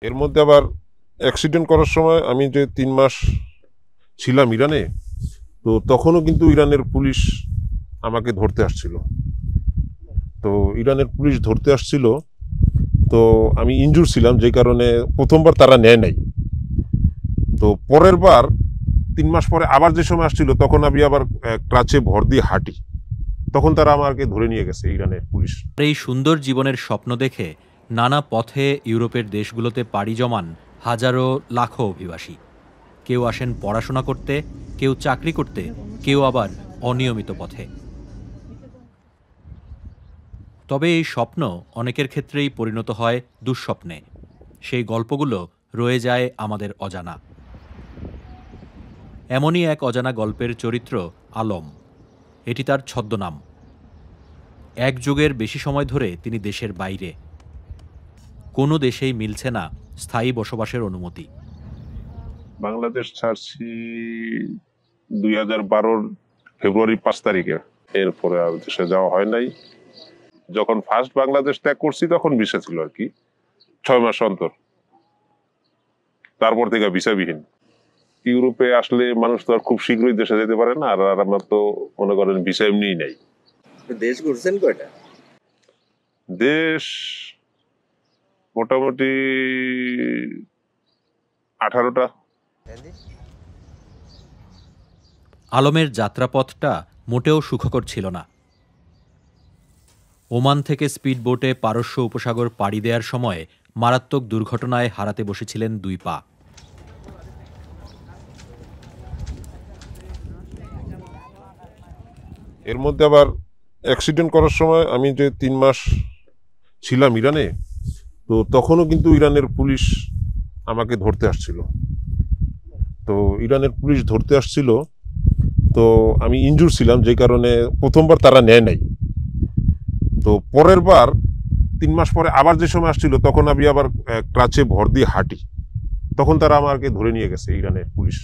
এর মধ্যে আবার অ্যাক্সিডেন্ট করার সময় আমি যে 3 মাস ছিলাম ইরানে, তো তখনও কিন্তু ইরানের পুলিশ আমাকে ধরতে আসছিল। তো ইরানের পুলিশ ধরতে আসছিল, তো আমি ইনজুর ছিলাম, যে কারণে প্রথমবার তারা নেয় নাই। তো পরের বার 3 মাস পরে আবার যে সময় আসছিল, তখন আমি আবার ক্রাচে ভর দিয়ে হাঁটি, তখন তারা আমাকে ধরে নিয়ে গেছে ইরানের পুলিশ। এই সুন্দর জীবনের স্বপ্ন দেখে নানা পথে ইউরোপের দেশগুলোতে পাড়ি জমান হাজারো লাখো অভিবাসী। কেউ আসেন পড়াশোনা করতে, কেউ চাকরি করতে, কেউ আবার অনিয়মিত পথে। তবে এই স্বপ্ন অনেকের ক্ষেত্রেই পরিণত হয় দুঃস্বপ্নে। সেই গল্পগুলো রয়ে যায় আমাদের অজানা। এমনই এক অজানা গল্পের চরিত্র আলম। এটি তার ছদ্মনাম। এক যুগের বেশি সময় ধরে তিনি দেশের বাইরে। কোনো দেশেই মিলছে না স্থায়ী বসবাসের অনুমতি। বাংলাদেশ ছাড়ছি 2012 ফেব্রুয়ারি 5 তারিখে। এরপরে আর দেশে যাওয়া হয় নাই। যখন ফার্স্ট বাংলাদেশ ত্যাগ করছি তখন ভিসা ছিল আর কি, 6 মাস অন্তর। তারপর থেকে ভিসাবিহীন। ইউরোপে আসলে মানুষ তো আর খুব শীঘ্রই দেশে যেতে পারে না, আর আমার তো মনে করেন ভিসা এমনিই নাই। দেশ ঘুরছেন কয়টা? দেশ মোটামুটি 18টা। আলমের যাত্রাপথটা মোটেও সুখকর ছিল না। ওমান থেকে স্পিডবোটে পারস্য উপসাগর পাড়ি দেওয়ার সময় মারাত্মক দুর্ঘটনায় হারাতে বসেছিলেন 2 পা। এর মধ্যে আবার অ্যাক্সিডেন্ট করার সময় আমি যে 3 মাস ছিলাম ইরানে, তো তখনও কিন্তু ইরানের পুলিশ আমাকে ধরতে আসছিল। তো ইরানের পুলিশ ধরতে আসছিল, তো আমি ইনজুর ছিলাম, যে কারণে প্রথমবার তারা নেয় নাই। তো পরের বার 3 মাস পরে আবার যে সময় আসছিল, তখন আমি আবার ক্রাচে ভর দিয়ে হাঁটি, তখন তারা আমাকে ধরে নিয়ে গেছে ইরানের পুলিশ।